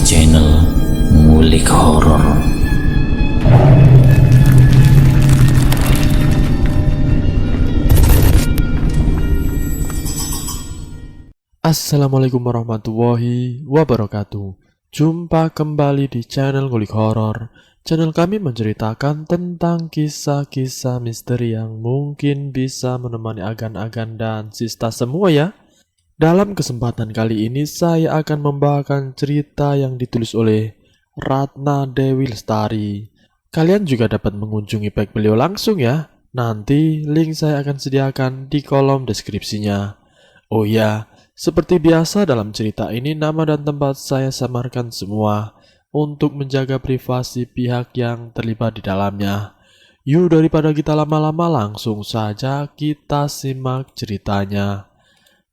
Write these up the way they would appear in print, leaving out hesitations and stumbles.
channel Ngulik Horor. Assalamualaikum warahmatullahi wabarakatuh. Jumpa kembali di channel Ngulik Horor. Channel kami menceritakan tentang kisah-kisah misteri yang mungkin bisa menemani agan-agan dan sista semua ya. Dalam kesempatan kali ini saya akan membawakan cerita yang ditulis oleh Ratna Dewi Lestari. Kalian juga dapat mengunjungi page beliau langsung ya. Nanti link saya akan sediakan di kolom deskripsinya. Oh ya, seperti biasa dalam cerita ini nama dan tempat saya samarkan semua untuk menjaga privasi pihak yang terlibat di dalamnya. Yuk daripada kita lama-lama langsung saja kita simak ceritanya.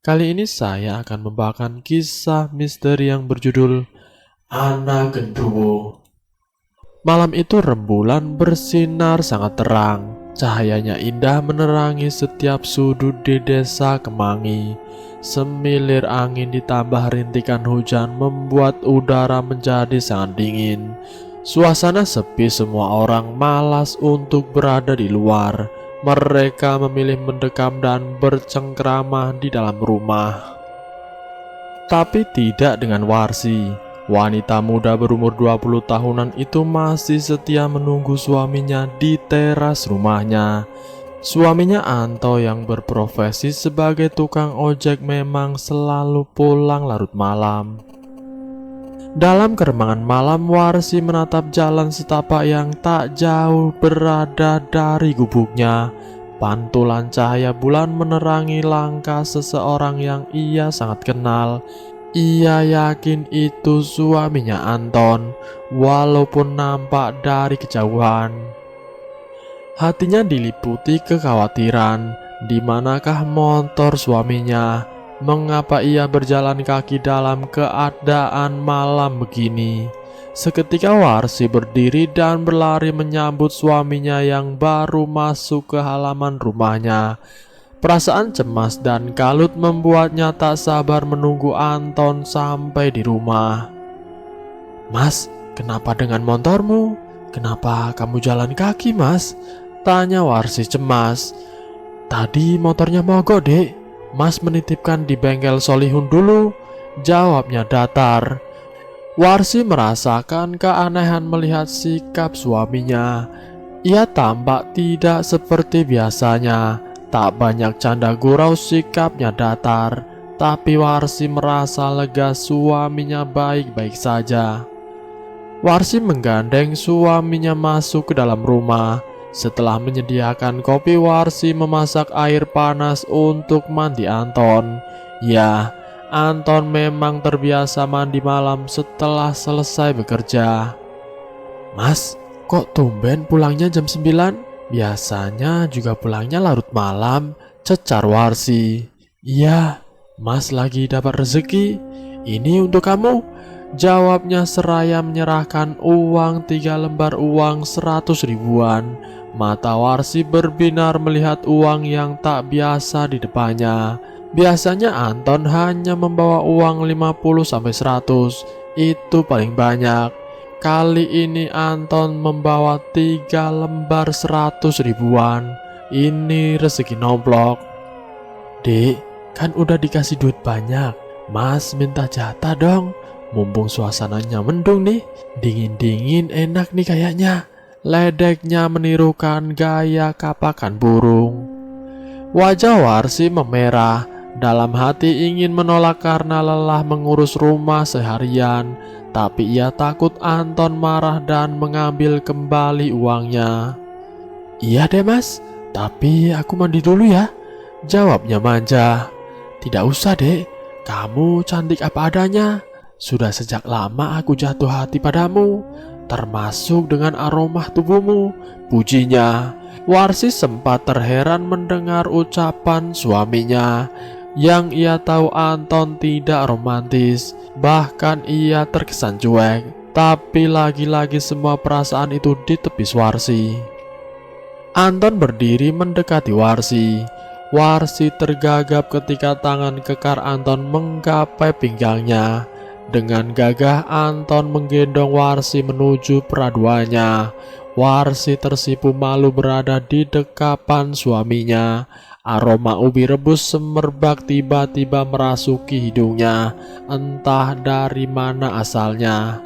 Kali ini saya akan membawakan kisah misteri yang berjudul Anak Genderuwo. Malam itu rembulan bersinar sangat terang. Cahayanya indah menerangi setiap sudut di desa Kemangi. Semilir angin ditambah rintikan hujan membuat udara menjadi sangat dingin. Suasana sepi, semua orang malas untuk berada di luar. Mereka memilih mendekam dan bercengkrama di dalam rumah. Tapi tidak dengan Warsi. Wanita muda berumur 20 tahunan itu masih setia menunggu suaminya di teras rumahnya. Suaminya Anto yang berprofesi sebagai tukang ojek memang selalu pulang larut malam. Dalam keremangan malam, Warsi menatap jalan setapak yang tak jauh berada dari gubuknya. Pantulan cahaya bulan menerangi langkah seseorang yang ia sangat kenal. Ia yakin itu suaminya Anton, walaupun nampak dari kejauhan. Hatinya diliputi kekhawatiran. Di manakah motor suaminya? Mengapa ia berjalan kaki dalam keadaan malam begini? Seketika Warsi berdiri dan berlari menyambut suaminya yang baru masuk ke halaman rumahnya. Perasaan cemas dan kalut membuatnya tak sabar menunggu Anton sampai di rumah. "Mas, kenapa dengan motormu? Kenapa kamu jalan kaki, Mas?" tanya Warsi cemas. "Tadi motornya mogok, Dek. Mas menitipkan di bengkel Solihun dulu," jawabnya datar. Warsi merasakan keanehan melihat sikap suaminya. Ia tampak tidak seperti biasanya. Tak banyak canda gurau, sikapnya datar. Tapi Warsi merasa lega, suaminya baik-baik saja. Warsi menggandeng suaminya masuk ke dalam rumah. Setelah menyediakan kopi, Warsi memasak air panas untuk mandi Anton. Ya, Anton memang terbiasa mandi malam setelah selesai bekerja. "Mas, kok tumben pulangnya jam 9? Biasanya juga pulangnya larut malam," cecar Warsi. "Iya, Mas lagi dapat rezeki. Ini untuk kamu," jawabnya seraya menyerahkan uang 3 lembar uang 100 ribuan. Mata Warsi berbinar melihat uang yang tak biasa di depannya. Biasanya Anton hanya membawa uang 50-100, itu paling banyak. Kali ini Anton membawa 3 lembar 100 ribuan. Ini rezeki nomplok. "Dek, kan udah dikasih duit banyak. Mas minta jatah dong. Mumpung suasananya mendung nih, dingin-dingin enak nih kayaknya," ledeknya menirukan gaya kapakan burung. Wajah Warsi memerah. Dalam hati ingin menolak karena lelah mengurus rumah seharian. Tapi ia takut Anton marah dan mengambil kembali uangnya. "Iya deh Mas, tapi aku mandi dulu ya," jawabnya manja. "Tidak usah Dek, kamu cantik apa adanya. Sudah sejak lama aku jatuh hati padamu, termasuk dengan aroma tubuhmu," pujinya. Warsi sempat terheran mendengar ucapan suaminya. Yang ia tahu Anton tidak romantis, bahkan ia terkesan cuek. Tapi lagi-lagi semua perasaan itu ditepis Warsi. Anton berdiri mendekati Warsi. Warsi tergagap ketika tangan kekar Anton menggapai pinggangnya. Dengan gagah Anton menggendong Warsi menuju peraduannya. Warsi tersipu malu berada di dekapan suaminya. Aroma ubi rebus semerbak tiba-tiba merasuki hidungnya, entah dari mana asalnya.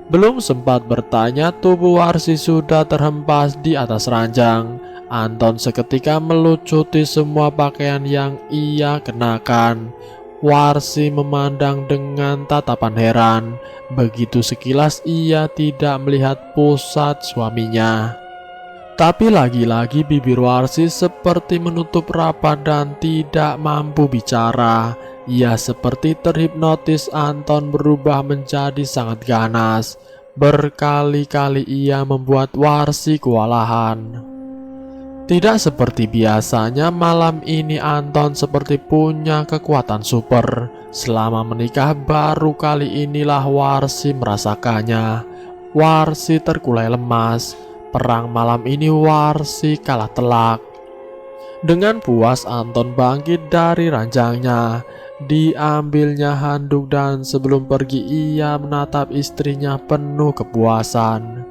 Belum sempat bertanya, tubuh Warsi sudah terhempas di atas ranjang. Anton seketika melucuti semua pakaian yang ia kenakan. Warsi memandang dengan tatapan heran. Begitu sekilas ia tidak melihat pusat suaminya. Tapi lagi-lagi bibir Warsi seperti menutup rapat dan tidak mampu bicara. Ia seperti terhipnotis. Anton berubah menjadi sangat ganas. Berkali-kali ia membuat Warsi kewalahan. Tidak seperti biasanya, malam ini Anton seperti punya kekuatan super. Selama menikah baru kali inilah Warsi merasakannya. Warsi terkulai lemas. Perang malam ini Warsi kalah telak. Dengan puas Anton bangkit dari ranjangnya. Diambilnya handuk dan sebelum pergi ia menatap istrinya penuh kepuasan.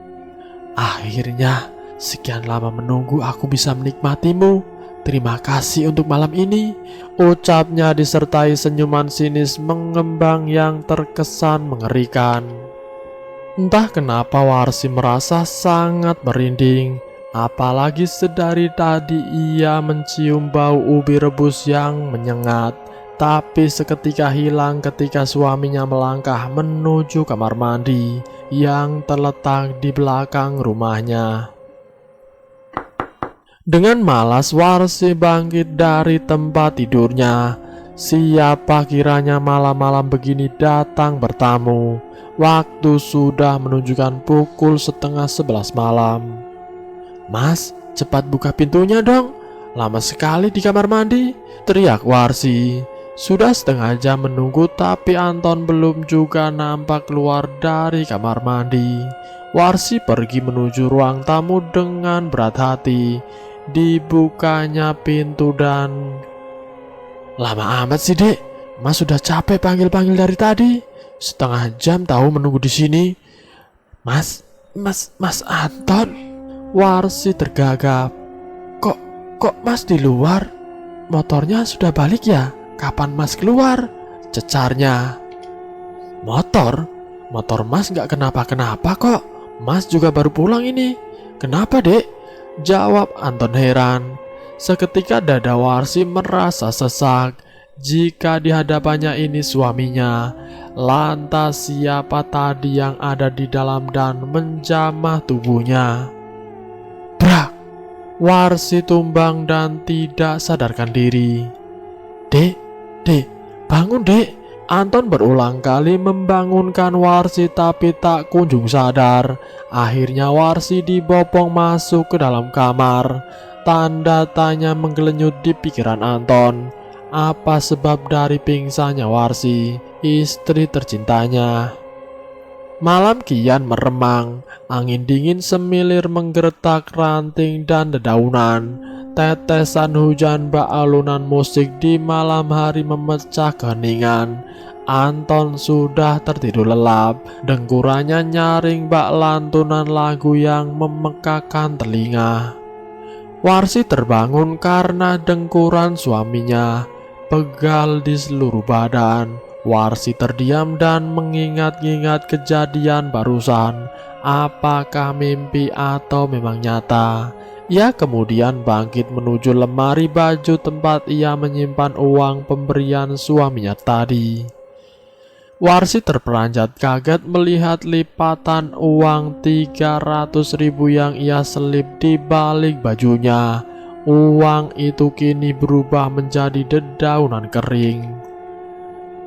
Akhirnya, sekian lama menunggu aku bisa menikmatimu. Terima kasih untuk malam ini, ucapnya disertai senyuman sinis mengembang yang terkesan mengerikan. Entah kenapa Warsi merasa sangat merinding. Apalagi sedari tadi ia mencium bau ubi rebus yang menyengat. Tapi seketika hilang ketika suaminya melangkah menuju kamar mandi yang terletak di belakang rumahnya. Dengan malas Warsi bangkit dari tempat tidurnya. Siapa kiranya malam-malam begini datang bertamu. Waktu sudah menunjukkan pukul 10:30 malam. Mas, cepat buka pintunya dong. Lama sekali di kamar mandi, teriak Warsi. Sudah setengah jam menunggu tapi Anton belum juga nampak keluar dari kamar mandi. Warsi pergi menuju ruang tamu dengan berat hati. Dibukanya pintu dan... Lama amat sih dek, Mas sudah capek panggil-panggil dari tadi. Setengah jam tahu menunggu di sini. Mas Anton. Warsi tergagap. Kok Mas di luar? Motornya sudah balik ya? Kapan Mas keluar? Cecarnya. Motor Mas gak kenapa-kenapa kok. Mas juga baru pulang ini. Kenapa dek? Jawab Anton heran. Seketika dada Warsi merasa sesak. Jika di hadapannya ini suaminya, lantas siapa tadi yang ada di dalam dan menjamah tubuhnya? Brak! Warsi tumbang dan tidak sadarkan diri. Dek, bangun dek. Anton berulang kali membangunkan Warsi tapi tak kunjung sadar. Akhirnya Warsi dibopong masuk ke dalam kamar. Tanda tanya menggelenyut di pikiran Anton. Apa sebab dari pingsannya Warsi, istri tercintanya? Malam kian meremang. Angin dingin semilir menggeretak ranting dan dedaunan. Tetesan hujan bak alunan musik di malam hari memecah keheningan. Anton sudah tertidur lelap. Dengkurannya nyaring bak lantunan lagu yang memekakan telinga. Warsi terbangun karena dengkuran suaminya. Pegal di seluruh badan. Warsi terdiam dan mengingat-ingat kejadian barusan. Apakah mimpi atau memang nyata? Ia kemudian bangkit menuju lemari baju tempat ia menyimpan uang pemberian suaminya tadi. Warsi terperanjat kaget melihat lipatan uang 300.000 yang ia selip di balik bajunya. Uang itu kini berubah menjadi dedaunan kering.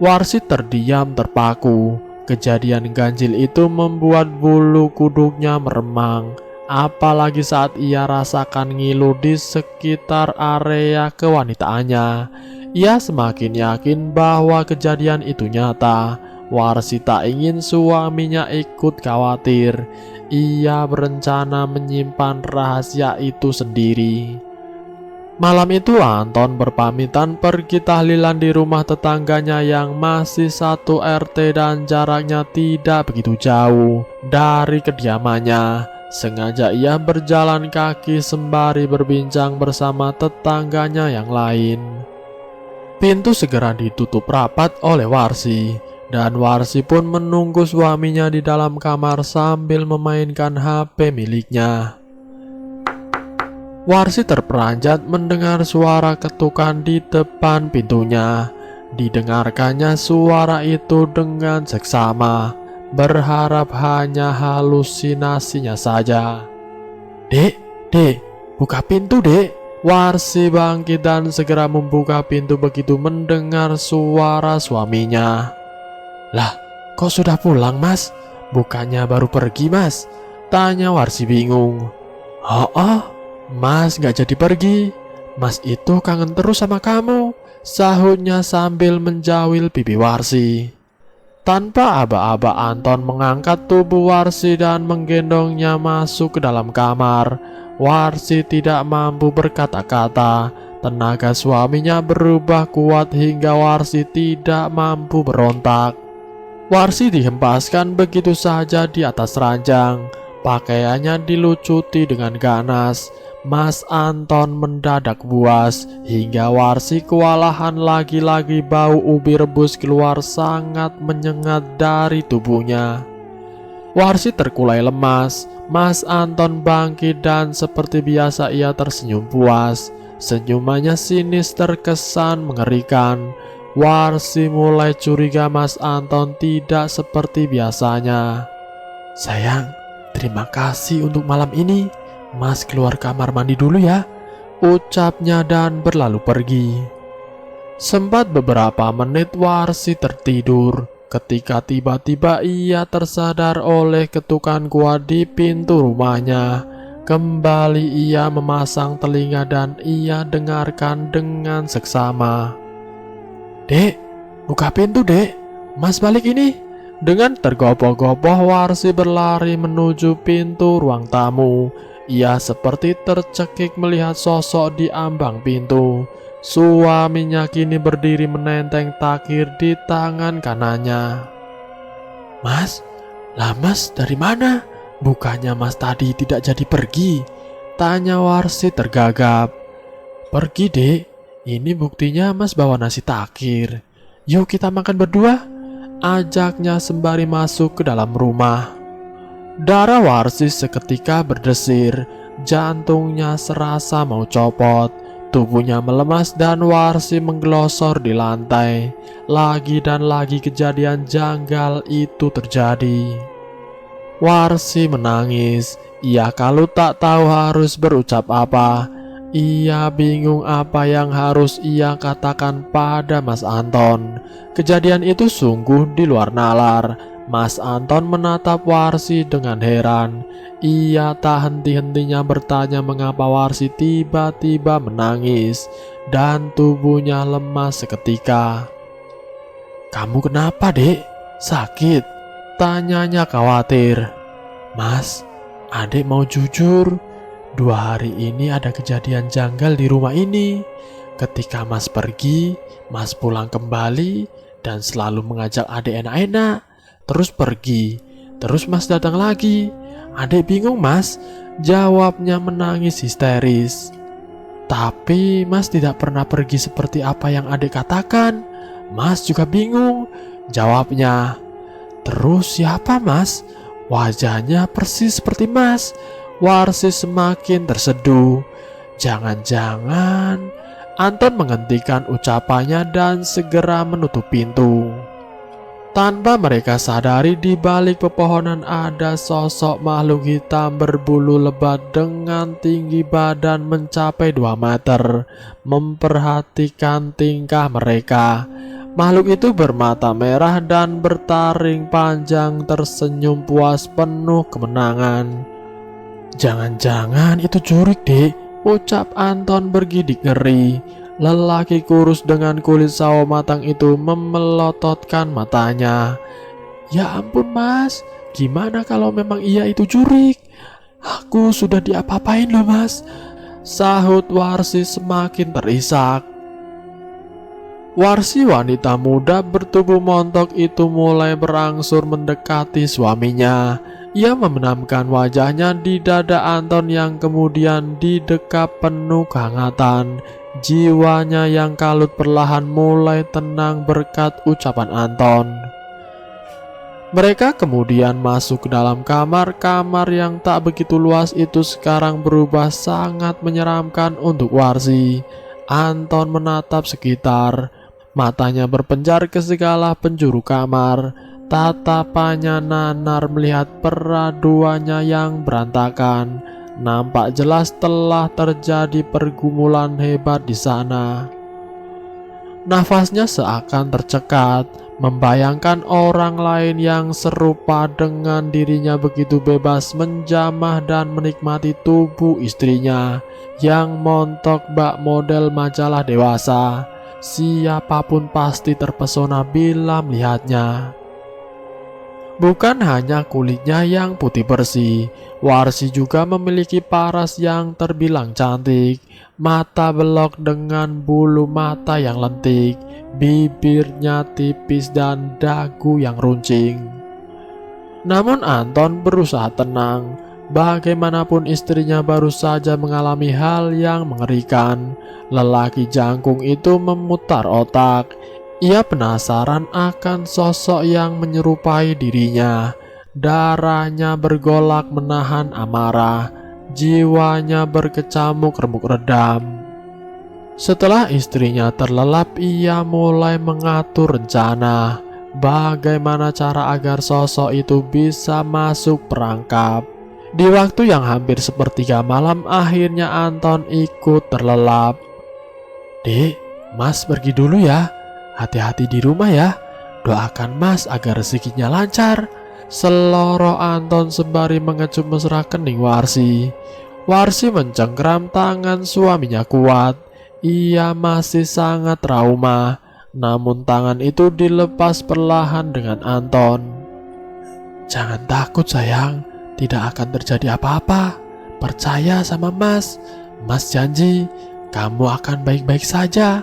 Warsi terdiam terpaku. Kejadian ganjil itu membuat bulu kuduknya meremang. Apalagi saat ia rasakan ngilu di sekitar area kewanitaannya. Ia semakin yakin bahwa kejadian itu nyata. Warsi tak ingin suaminya ikut khawatir. Ia berencana menyimpan rahasia itu sendiri. Malam itu Anton berpamitan pergi tahlilan di rumah tetangganya yang masih satu RT dan jaraknya tidak begitu jauh dari kediamannya. Sengaja ia berjalan kaki sembari berbincang bersama tetangganya yang lain. Pintu segera ditutup rapat oleh Warsi, dan Warsi pun menunggu suaminya di dalam kamar sambil memainkan HP miliknya. Warsi terperanjat mendengar suara ketukan di depan pintunya. Didengarkannya suara itu dengan seksama, berharap hanya halusinasinya saja. Dek, buka pintu dek. Warsi bangkit dan segera membuka pintu begitu mendengar suara suaminya. Lah, kok sudah pulang mas? Bukannya baru pergi mas? Tanya Warsi bingung. Oh, mas gak jadi pergi. Mas itu kangen terus sama kamu, sahutnya sambil menjawil pipi Warsi. Tanpa aba-aba Anton mengangkat tubuh Warsi dan menggendongnya masuk ke dalam kamar. Warsi tidak mampu berkata-kata. Tenaga suaminya berubah kuat hingga Warsi tidak mampu berontak. Warsi dihempaskan begitu saja di atas ranjang. Pakaiannya dilucuti dengan ganas. Mas Anton mendadak buas hingga Warsi kewalahan, lagi-lagi bau ubi rebus keluar sangat menyengat dari tubuhnya. Warsi terkulai lemas. Mas Anton bangkit dan seperti biasa ia tersenyum puas. Senyumannya sinis terkesan mengerikan. Warsi mulai curiga Mas Anton tidak seperti biasanya. Sayang, terima kasih untuk malam ini. Mas keluar kamar mandi dulu ya, ucapnya dan berlalu pergi. Sempat beberapa menit Warsi tertidur, ketika tiba-tiba ia tersadar oleh ketukan kuat di pintu rumahnya. Kembali ia memasang telinga dan ia dengarkan dengan seksama. Dek, buka pintu dek, mas balik ini. Dengan tergopoh-gopoh Warsi berlari menuju pintu ruang tamu. Ia seperti tercekik melihat sosok di ambang pintu. Suaminya kini berdiri menenteng takir di tangan kanannya. Mas, lah mas dari mana? Bukannya mas tadi tidak jadi pergi? Tanya Warsi tergagap. Pergi dek, ini buktinya mas bawa nasi takir. Yuk kita makan berdua, ajaknya sembari masuk ke dalam rumah. Darah Warsi seketika berdesir, jantungnya serasa mau copot. Tubuhnya melemas dan Warsi menggelosor di lantai. Lagi dan lagi kejadian janggal itu terjadi. Warsi menangis. Ia kalau tak tahu harus berucap apa. Ia bingung apa yang harus ia katakan pada Mas Anton. Kejadian itu sungguh di luar nalar. Mas Anton menatap Warsi dengan heran. Ia tak henti-hentinya bertanya mengapa Warsi tiba-tiba menangis dan tubuhnya lemas seketika. Kamu kenapa dek? Sakit? Tanyanya khawatir. Mas, adik mau jujur, 2 hari ini ada kejadian janggal di rumah ini. Ketika mas pergi, mas pulang kembali dan selalu mengajak adik enak-enak. Terus pergi, terus mas datang lagi. Adik bingung mas, jawabnya menangis histeris. Tapi mas tidak pernah pergi seperti apa yang adik katakan. Mas juga bingung, jawabnya. Terus siapa mas? Wajahnya persis seperti mas. Warsi semakin terseduh. Jangan-jangan. Anton menghentikan ucapannya dan segera menutup pintu. Tanpa mereka sadari, di balik pepohonan ada sosok makhluk hitam berbulu lebat dengan tinggi badan mencapai 2 meter, memperhatikan tingkah mereka. Makhluk itu bermata merah dan bertaring panjang, tersenyum puas penuh kemenangan. Jangan-jangan itu jurik dek, ucap Anton bergidik ngeri. Lelaki kurus dengan kulit sawo matang itu memelototkan matanya. Ya ampun mas, gimana kalau memang ia itu jurik? Aku sudah diapa-apain loh mas. sahut Warsi semakin terisak. Warsi wanita muda bertubuh montok itu mulai berangsur mendekati suaminya. Ia membenamkan wajahnya di dada Anton yang kemudian didekap penuh kehangatan. Jiwanya yang kalut perlahan mulai tenang berkat ucapan Anton. Mereka kemudian masuk ke dalam kamar. Kamar yang tak begitu luas itu sekarang berubah sangat menyeramkan untuk Warsi. Anton menatap sekitar. Matanya berpenjar ke segala penjuru kamar. Tatapannya nanar melihat peraduannya yang berantakan. Nampak jelas telah terjadi pergumulan hebat di sana. Nafasnya seakan tercekat, membayangkan orang lain yang serupa dengan dirinya begitu bebas menjamah dan menikmati tubuh istrinya yang montok bak model majalah dewasa. Siapapun pasti terpesona bila melihatnya. Bukan hanya kulitnya yang putih bersih, Warsi juga memiliki paras yang terbilang cantik. Mata belok dengan bulu mata yang lentik, bibirnya tipis dan dagu yang runcing. Namun Anton berusaha tenang. Bagaimanapun istrinya baru saja mengalami hal yang mengerikan. Lelaki jangkung itu memutar otak. Ia penasaran akan sosok yang menyerupai dirinya. Darahnya bergolak menahan amarah. Jiwanya berkecamuk remuk redam. Setelah istrinya terlelap, ia mulai mengatur rencana. Bagaimana cara agar sosok itu bisa masuk perangkap. Di waktu yang hampir sepertiga malam, akhirnya Anton ikut terlelap. "Dek, Mas pergi dulu ya. Hati-hati di rumah ya. Doakan Mas agar rezekinya lancar," seloroh Anton sembari mengecup mesra kening Warsi. Warsi mencengkram tangan suaminya kuat. Ia masih sangat trauma. Namun tangan itu dilepas perlahan dengan Anton. "Jangan takut sayang, tidak akan terjadi apa-apa. Percaya sama Mas. Mas janji kamu akan baik-baik saja,"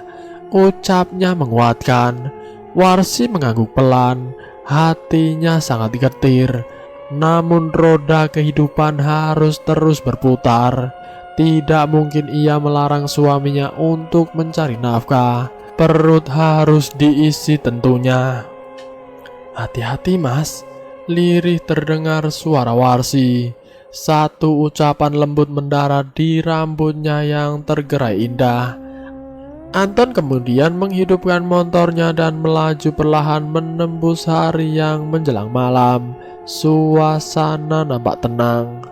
ucapnya menguatkan. Warsi mengangguk pelan. Hatinya sangat getir. Namun roda kehidupan harus terus berputar. Tidak mungkin ia melarang suaminya untuk mencari nafkah. Perut harus diisi tentunya. "Hati-hati Mas," lirih terdengar suara Warsi. Satu ucapan lembut mendarat di rambutnya yang tergerai indah. Anton kemudian menghidupkan motornya dan melaju perlahan menembus hari yang menjelang malam. Suasana nampak tenang.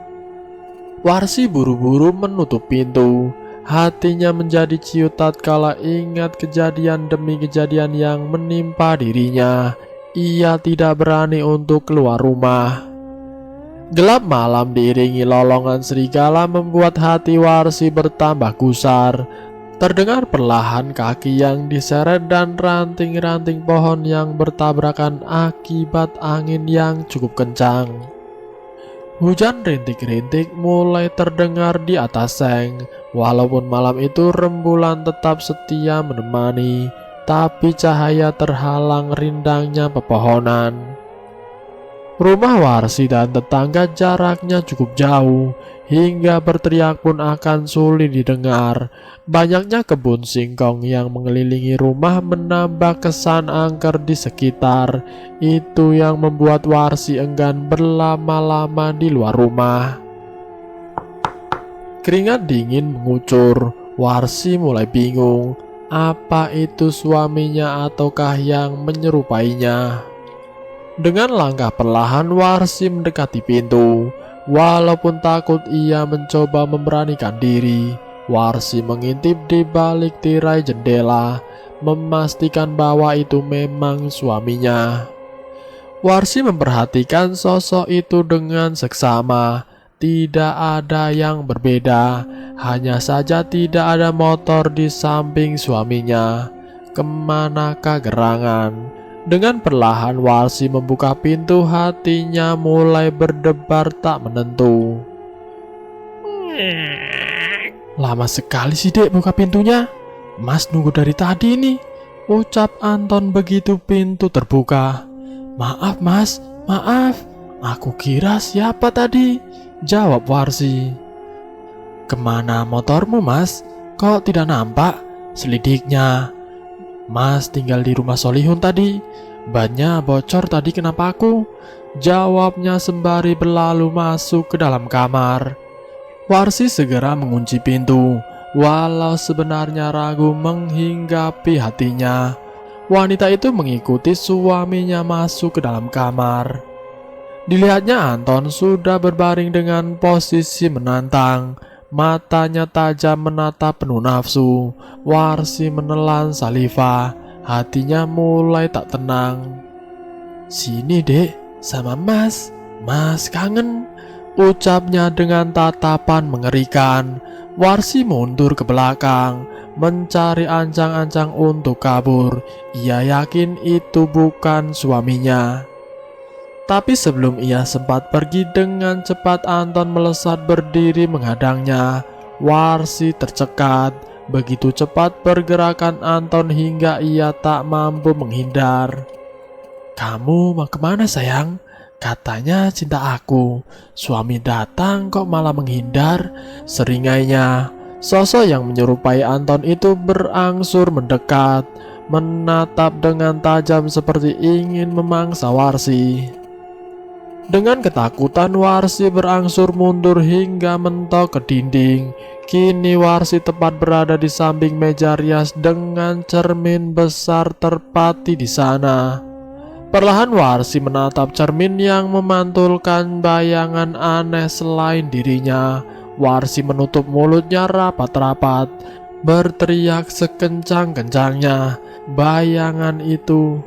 Warsi buru-buru menutup pintu. Hatinya menjadi ciut tatkala ingat kejadian demi kejadian yang menimpa dirinya. Ia tidak berani untuk keluar rumah. Gelap malam diiringi lolongan serigala membuat hati Warsi bertambah gusar. Terdengar perlahan kaki yang diseret dan ranting-ranting pohon yang bertabrakan akibat angin yang cukup kencang. Hujan rintik-rintik mulai terdengar di atas seng. Walaupun malam itu rembulan tetap setia menemani, tapi cahaya terhalang rindangnya pepohonan. Rumah Warsi dan tetangga jaraknya cukup jauh, hingga berteriak pun akan sulit didengar. Banyaknya kebun singkong yang mengelilingi rumah menambah kesan angker di sekitar. Itu yang membuat Warsi enggan berlama-lama di luar rumah. Keringat dingin mengucur. Warsi mulai bingung. Apa itu suaminya ataukah yang menyerupainya? Dengan langkah perlahan Warsi mendekati pintu. Walaupun takut, ia mencoba memberanikan diri. Warsi mengintip di balik tirai jendela, memastikan bahwa itu memang suaminya. Warsi memperhatikan sosok itu dengan seksama. Tidak ada yang berbeda, hanya saja tidak ada motor di samping suaminya. Kemanakah gerangan? Dengan perlahan Warsi membuka pintu, hatinya mulai berdebar tak menentu. Lama sekali sih dek buka pintunya. Mas nunggu dari tadi nih, ucap Anton begitu pintu terbuka. Maaf mas, maaf. Aku kira siapa tadi, jawab Warsi. Kemana motormu mas? Kok tidak nampak? Selidiknya. Mas tinggal di rumah Solihun tadi. Bannya bocor tadi kenapa aku? Jawabnya sembari berlalu masuk ke dalam kamar. Warsi segera mengunci pintu, walau sebenarnya ragu menghinggapi hatinya. Wanita itu mengikuti suaminya masuk ke dalam kamar. Dilihatnya Anton sudah berbaring dengan posisi menantang. Matanya tajam menatap penuh nafsu. Warsi menelan saliva. Hatinya mulai tak tenang. Sini dek, sama mas. Mas kangen, ucapnya dengan tatapan mengerikan. Warsi mundur ke belakang, mencari ancang-ancang untuk kabur. Ia yakin itu bukan suaminya. Tapi sebelum ia sempat pergi dengan cepat, Anton melesat berdiri menghadangnya. Warsi tercekat. Begitu cepat pergerakan Anton hingga ia tak mampu menghindar. Kamu mau kemana sayang? Katanya cinta aku. Suami datang kok malah menghindar, seringainya. Sosok yang menyerupai Anton itu berangsur mendekat, menatap dengan tajam seperti ingin memangsa Warsi. Dengan ketakutan Warsi berangsur mundur hingga mentok ke dinding. Kini Warsi tepat berada di samping meja rias dengan cermin besar terpati di sana. Perlahan Warsi menatap cermin yang memantulkan bayangan aneh selain dirinya. Warsi menutup mulutnya rapat-rapat, berteriak sekencang-kencangnya. Bayangan itu,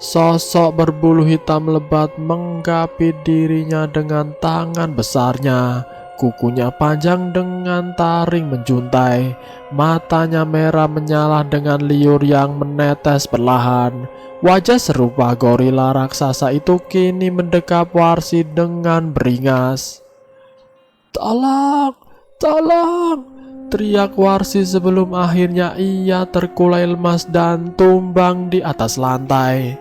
sosok berbulu hitam lebat menggapi dirinya dengan tangan besarnya. Kukunya panjang dengan taring menjuntai. Matanya merah menyala dengan liur yang menetes perlahan. Wajah serupa gorila raksasa itu kini mendekap Warsi dengan beringas. Tolong, tolong, teriak Warsi sebelum akhirnya ia terkulai lemas dan tumbang di atas lantai.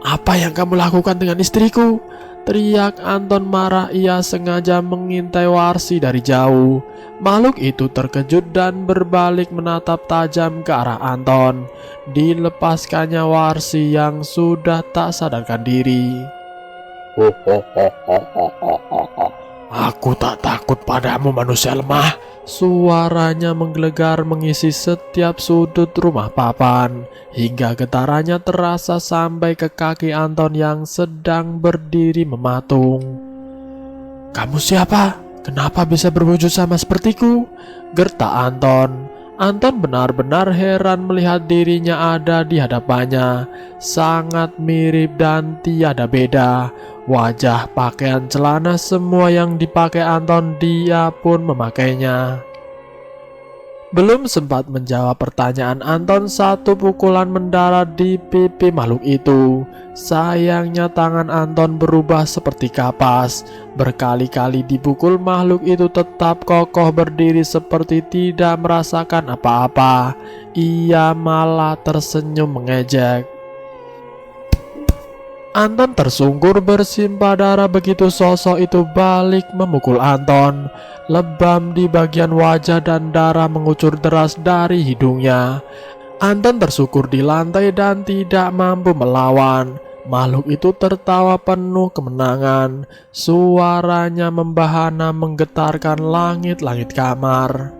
Apa yang kamu lakukan dengan istriku? Teriak Anton marah. Ia sengaja mengintai Warsi dari jauh. Makhluk itu terkejut dan berbalik menatap tajam ke arah Anton. Dilepaskannya Warsi yang sudah tak sadarkan diri. Aku tak takut padamu manusia lemah. Suaranya menggelegar mengisi setiap sudut rumah papan, hingga getarannya terasa sampai ke kaki Anton yang sedang berdiri mematung. Kamu siapa? Kenapa bisa berwujud sama sepertiku? Gertak Anton. Anton benar-benar heran melihat dirinya ada di hadapannya. Sangat mirip dan tiada beda. Wajah, pakaian, celana, semua yang dipakai Anton dia pun memakainya. Belum sempat menjawab pertanyaan Anton, satu pukulan mendarat di pipi makhluk itu. Sayangnya tangan Anton berubah seperti kapas. Berkali-kali dipukul, makhluk itu tetap kokoh berdiri seperti tidak merasakan apa-apa. Ia malah tersenyum mengejek. Anton tersungkur bersimpah darah begitu sosok itu balik memukul Anton. Lebam di bagian wajah dan darah mengucur deras dari hidungnya. Anton tersungkur di lantai dan tidak mampu melawan. Makhluk itu tertawa penuh kemenangan. Suaranya membahana menggetarkan langit-langit kamar.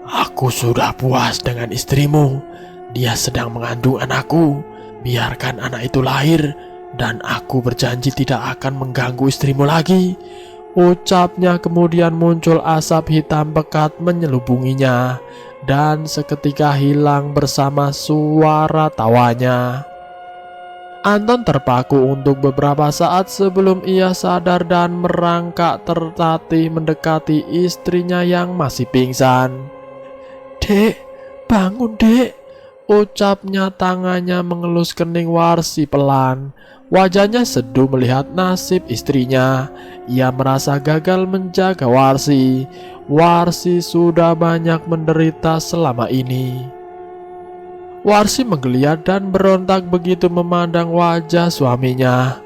Aku sudah puas dengan istrimu. Dia sedang mengandung anakku. Biarkan anak itu lahir, dan aku berjanji tidak akan mengganggu istrimu lagi. Ucapnya kemudian muncul asap hitam pekat menyelubunginya, dan seketika hilang bersama suara tawanya. Anton terpaku untuk beberapa saat sebelum ia sadar dan merangkak tertatih mendekati istrinya yang masih pingsan. Dek, bangun dek. Ucapnya tangannya mengelus kening Warsi pelan. Wajahnya seduh melihat nasib istrinya. Ia merasa gagal menjaga Warsi. Warsi sudah banyak menderita selama ini. Warsi menggeliat dan berontak begitu memandang wajah suaminya.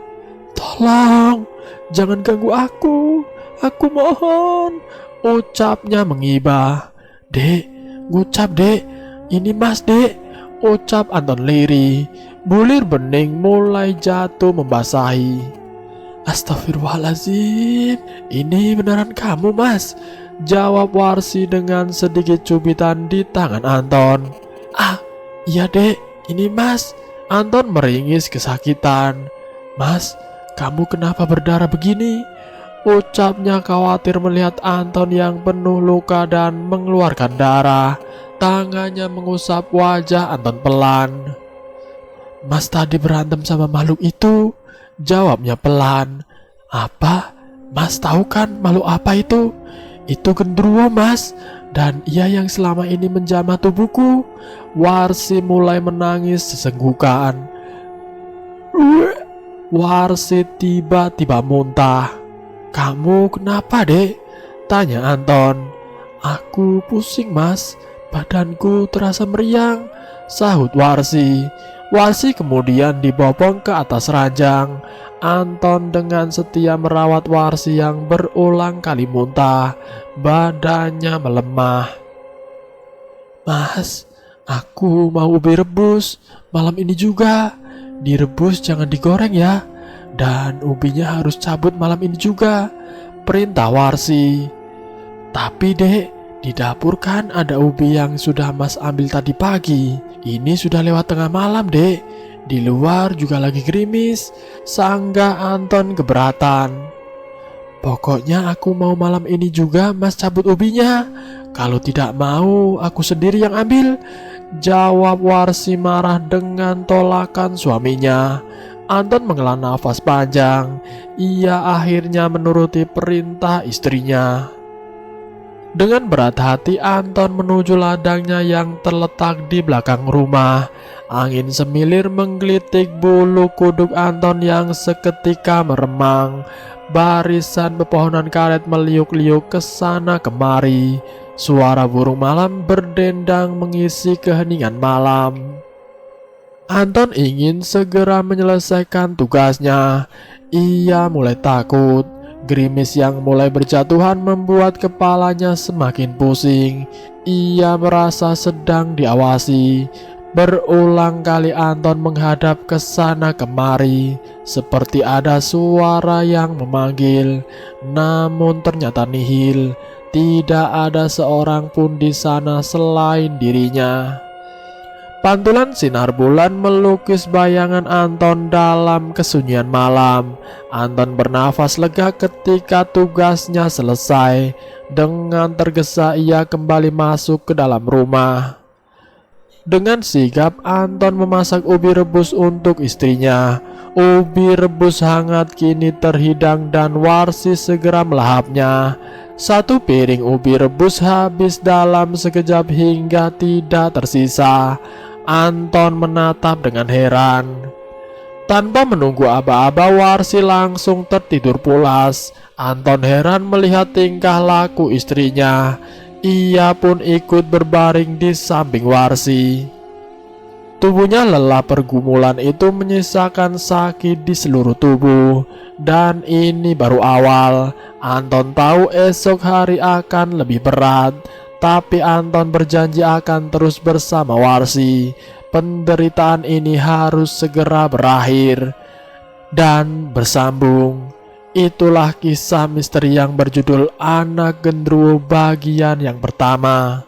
"Tolong, jangan ganggu aku mohon," ucapnya mengibah. "Dek, ngucap dek, ini mas dek," ucap Anton lirih. Bulir bening mulai jatuh membasahi. "Astagfirullahaladzim, ini beneran kamu mas?" jawab Warsi dengan sedikit cubitan di tangan Anton. "Ah, iya dek, ini mas." Anton meringis kesakitan. "Mas, kamu kenapa berdarah begini?" ucapnya khawatir melihat Anton yang penuh luka dan mengeluarkan darah. Tangannya mengusap wajah Anton pelan. "Mas tadi berantem sama makhluk itu," jawabnya pelan. "Apa? Mas tahu kan makhluk apa itu?" "Itu genderuwo mas, dan ia yang selama ini menjamah tubuhku." Warsi mulai menangis sesenggukan. Warsi tiba-tiba muntah. "Kamu kenapa dek?" tanya Anton. "Aku pusing mas, badanku terasa meriang," sahut Warsi. Warsi kemudian dibopong ke atas ranjang. Anton dengan setia merawat Warsi yang berulang kali muntah. Badannya melemah. "Mas, aku mau ubi rebus malam ini juga. Direbus jangan digoreng ya. Dan ubinya harus cabut malam ini juga," perintah Warsi. "Tapi dek, di dapur kan ada ubi yang sudah mas ambil tadi pagi. Ini sudah lewat tengah malam dek. Di luar juga lagi gerimis," sanggah Anton keberatan. "Pokoknya aku mau malam ini juga mas cabut ubinya. Kalau tidak mau, aku sendiri yang ambil," jawab Warsi marah dengan tolakan suaminya. Anton menghela nafas panjang. Ia akhirnya menuruti perintah istrinya. Dengan berat hati Anton menuju ladangnya yang terletak di belakang rumah. Angin semilir menggelitik bulu kuduk Anton yang seketika meremang. Barisan pepohonan karet meliuk-liuk ke sana kemari. Suara burung malam berdendang mengisi keheningan malam. Anton ingin segera menyelesaikan tugasnya. Ia mulai takut. Gerimis yang mulai berjatuhan membuat kepalanya semakin pusing. Ia merasa sedang diawasi. Berulang kali Anton menghadap ke sana kemari, seperti ada suara yang memanggil. Namun ternyata nihil. Tidak ada seorang pun di sana selain dirinya. Pantulan sinar bulan melukis bayangan Anton dalam kesunyian malam. Anton bernafas lega ketika tugasnya selesai. Dengan tergesa ia kembali masuk ke dalam rumah. Dengan sigap Anton memasak ubi rebus untuk istrinya. Ubi rebus hangat kini terhidang dan Warsi segera melahapnya. 1 piring ubi rebus habis dalam sekejap hingga tidak tersisa. Anton menatap dengan heran. Tanpa menunggu aba-aba, Warsi langsung tertidur pulas. Anton heran melihat tingkah laku istrinya. Ia pun ikut berbaring di samping Warsi. Tubuhnya lelah pergumulan itu menyisakan sakit di seluruh tubuh. Dan ini baru awal. Anton tahu esok hari akan lebih berat. Tapi Anton berjanji akan terus bersama Warsi. Penderitaan ini harus segera berakhir dan bersambung. Itulah kisah misteri yang berjudul Anak Genderuwo bagian yang pertama.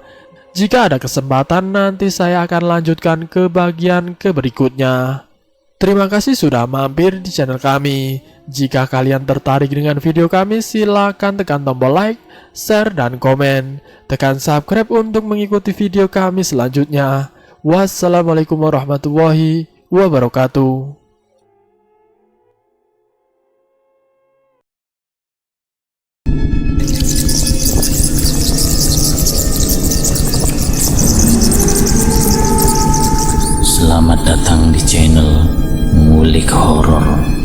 Jika ada kesempatan nanti saya akan lanjutkan ke bagian berikutnya. Terima kasih sudah mampir di channel kami. Jika kalian tertarik dengan video kami, silakan tekan tombol like, share, dan komen. Tekan subscribe untuk mengikuti video kami selanjutnya. Wassalamualaikum warahmatullahi wabarakatuh. Selamat datang di channel Ngulik Horor.